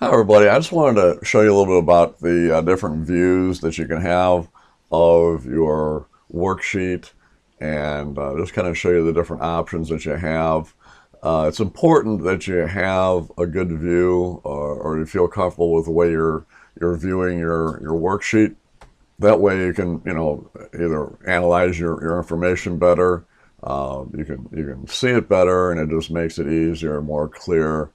Hi everybody, I just wanted to show you a little bit about the different views that you can have of your worksheet and just kind of show you the different options that you have. It's important that you have a good view or you feel comfortable with the way you're viewing your worksheet. That way you can, either analyze your information better, you can see it better, and it just makes it easier, more clear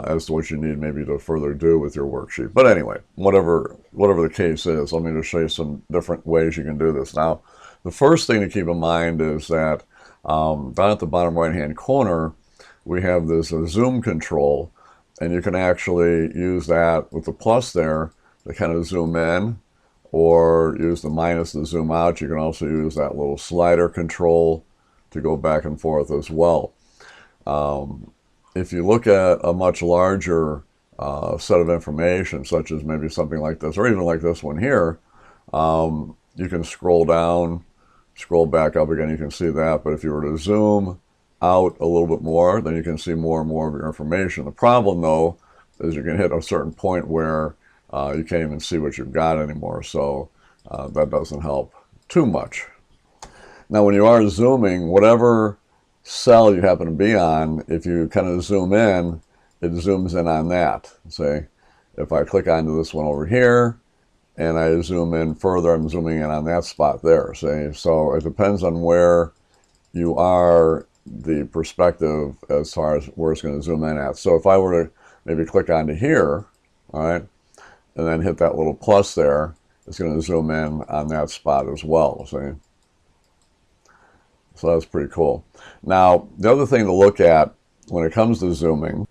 as to what you need maybe to further do with your worksheet. But anyway, whatever the case is, let me just show you some different ways you can do this. Now, the first thing to keep in mind is that down at the bottom right-hand corner, we have this zoom control, and you can actually use that with the plus there to kind of zoom in, or use the minus to zoom out. You can also use that little slider control to go back and forth as well. If you look at a much larger set of information, such as maybe something like this, or even like this one here, you can scroll down, scroll back up again, you can see that. But if you were to zoom out a little bit more, then you can see more and more of your information. The problem, though, is you can hit a certain point where you can't even see what you've got anymore, so that doesn't help too much. Now, when you are zooming, whatever cell you happen to be on, if you kind of zoom in, it zooms in on that. Say, if I click onto this one over here, and I zoom in further, I'm zooming in on that spot there. See, so it depends on where you are, the perspective as far as where it's going to zoom in at. So if I were to maybe click onto here, all right, and then hit that little plus there, it's going to zoom in on that spot as well. See? So that's pretty cool. Now, the other thing to look at when it comes to zooming,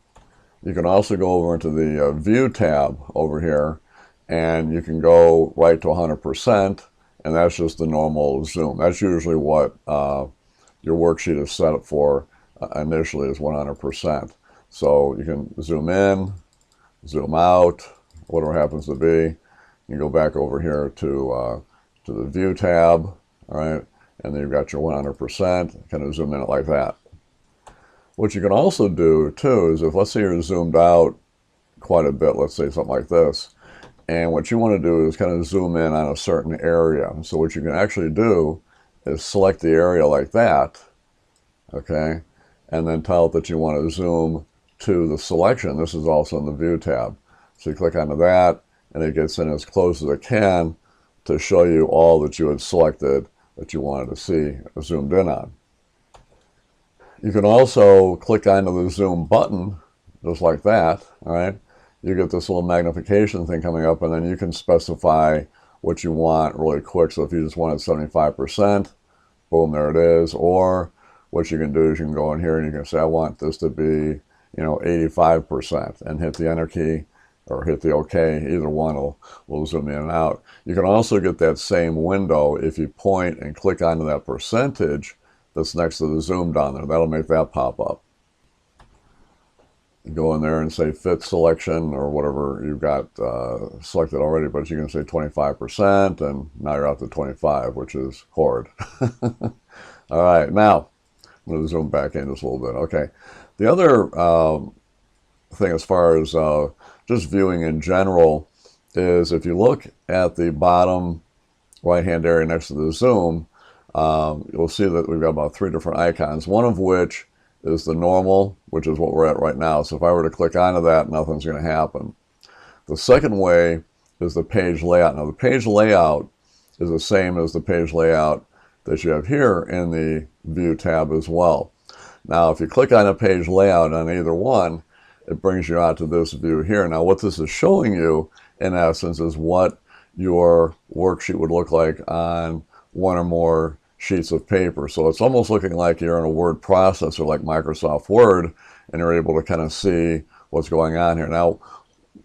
you can also go over into the View tab over here, and you can go right to 100%, and that's just the normal zoom. That's usually what your worksheet is set up for initially, is 100%. So you can zoom in, zoom out, whatever happens to be. You go back over here to the View tab, all right? And then you've got your 100%, kind of zoom in it like that. What you can also do, too, is if, let's say you're zoomed out quite a bit, let's say something like this, and what you want to do is kind of zoom in on a certain area. So what you can actually do is select the area like that, okay, and then tell it that you want to zoom to the selection. This is also in the View tab. So you click onto that, and it gets in as close as it can to show you all that you had selected that you wanted to see zoomed in on. You can also click onto the zoom button, just like that, all right? You get this little magnification thing coming up, and then you can specify what you want really quick. So if you just wanted 75%, boom, there it is. Or what you can do is you can go in here and you can say, I want this to be, 85%, and hit the Enter key, or hit the OK. Either one will zoom in and out. You can also get that same window if you point and click onto that percentage that's next to the zoom down there. That'll make that pop up. You go in there and say Fit Selection, or whatever you've got selected already, but you can say 25%, and now you're out to 25, which is horrid. All right, now I'm going to zoom back in just a little bit. Okay, the other thing as far as just viewing in general is, if you look at the bottom right-hand area next to the zoom, you'll see that we've got about 3 different icons, one of which is the normal, which is what we're at right now. So if I were to click onto that, nothing's going to happen. The second way is the page layout. Now, the page layout is the same as the page layout that you have here in the View tab as well. Now, if you click on a page layout on either one, it brings you out to this view here. Now, what this is showing you, in essence, is what your worksheet would look like on one or more sheets of paper. So it's almost looking like you're in a word processor like Microsoft Word, and you're able to kind of see what's going on here. Now,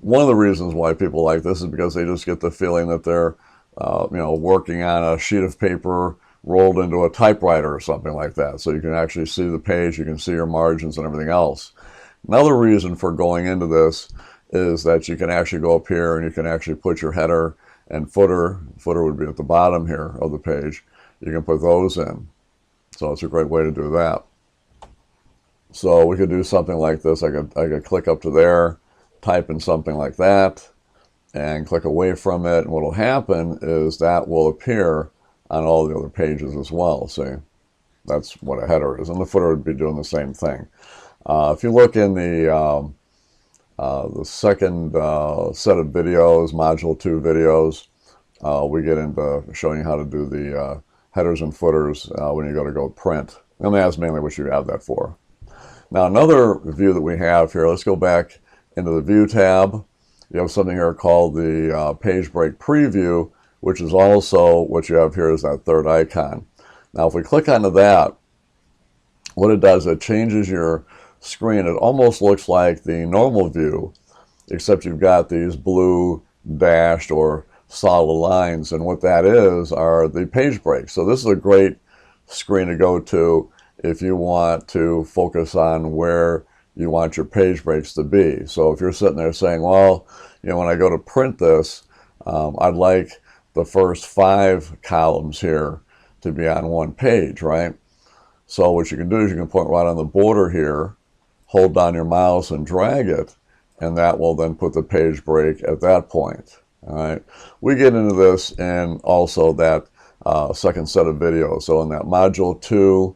one of the reasons why people like this is because they just get the feeling that they're working on a sheet of paper rolled into a typewriter or something like that. So you can actually see the page, you can see your margins and everything else. Another reason for going into this is that you can actually go up here and you can actually put your header and footer. Footer would be at the bottom here of the page. You can put those in. So it's a great way to do that. So we could do something like this. I could click up to there, type in something like that and click away from it, and what will happen is that will appear on all the other pages as well. See, that's what a header is, and the footer would be doing the same thing. If you look in the second set of videos, Module 2 videos, we get into showing you how to do the headers and footers when you go print. And that's mainly what you have that for. Now, another view that we have here, let's go back into the View tab. You have something here called the Page Break Preview, which is also what you have here is that third icon. Now, if we click onto that, what it does, it changes your screen. It almost looks like the normal view, except you've got these blue dashed or solid lines, and what that is are the page breaks. So this is a great screen to go to if you want to focus on where you want your page breaks to be. So if you're sitting there saying, well, you know, when I go to print this, I'd like the first 5 columns here to be on one page, right? So what you can do is you can point right on the border here, hold down your mouse and drag it, and that will then put the page break at that point. All right. We get into this in also that second set of videos. So in that Module 2,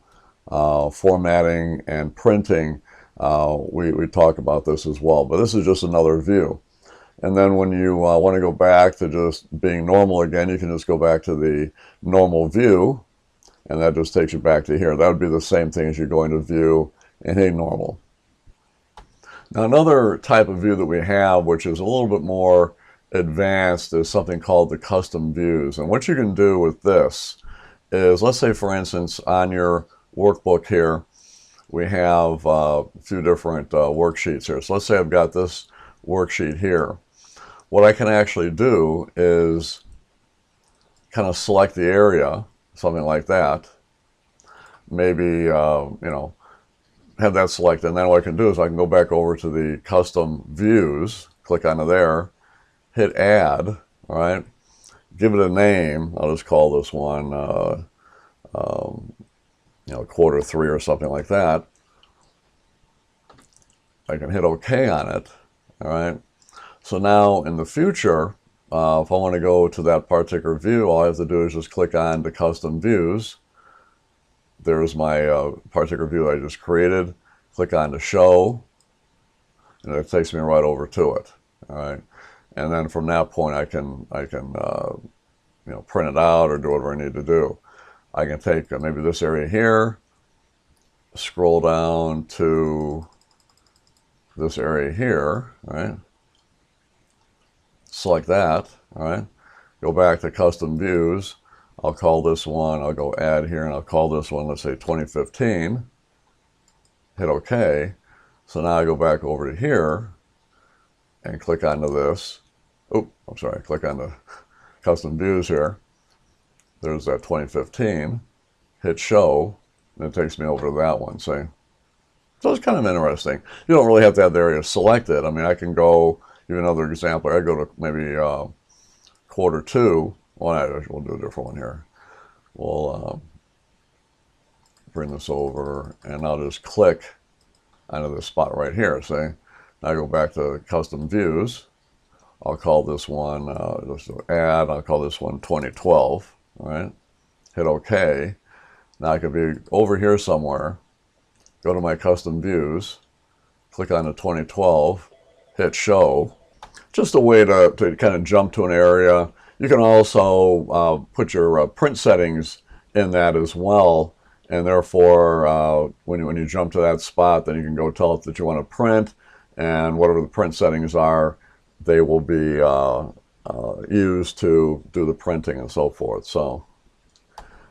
formatting and printing, we talk about this as well. But this is just another view. And then when you want to go back to just being normal again, you can just go back to the normal view, and that just takes you back to here. That would be the same thing as you're going to view in a normal. Now, another type of view that we have, which is a little bit more advanced, is something called the custom views. And what you can do with this is, let's say for instance on your workbook here we have a few different worksheets here. So let's say I've got this worksheet here. What I can actually do is kind of select the area, something like that, maybe you know, have that selected, and then what I can do is I can go back over to the custom views, click onto there, hit add, all right, give it a name. I'll just call this one, you know, quarter 3 or something like that. I can hit OK on it, all right. So now in the future, if I want to go to that particular view, all I have to do is just click on the custom views. There's my particular view I just created. Click on the show, and it takes me right over to it. All right, and then from that point, I can you know, print it out or do whatever I need to do. I can take maybe this area here, scroll down to this area here, right? Select that, all right? Go back to custom views. I'll call this one, I'll go add here, and I'll call this one, let's say 2015. Hit OK. So now I go back over to here and click onto this. Oh, I'm sorry, click on the custom views here. There's that 2015. Hit show, and it takes me over to that one, see? So it's kind of interesting. You don't really have to have the area selected. I mean, I can go, give another example. I go to maybe quarter 2. Well, we'll do a different one here. We'll bring this over, and I'll just click onto this spot right here, see? Now I go back to custom views. I'll call this one, just add, I'll call this one 2012, all right? Hit OK. Now I could be over here somewhere, go to my custom views, click on the 2012, hit show. Just a way to kind of jump to an area. You can also put your print settings in that as well, and therefore when you jump to that spot, then you can go tell it that you want to print, and whatever the print settings are, they will be used to do the printing and so forth. So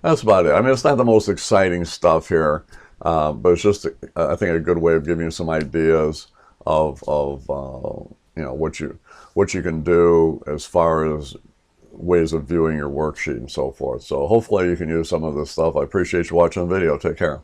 that's about it. I mean, it's not the most exciting stuff here, but it's just, I think, a good way of giving you some ideas of you know, what you can do as far as ways of viewing your worksheet and so forth. So hopefully you can use some of this stuff. I appreciate you watching the video. Take care.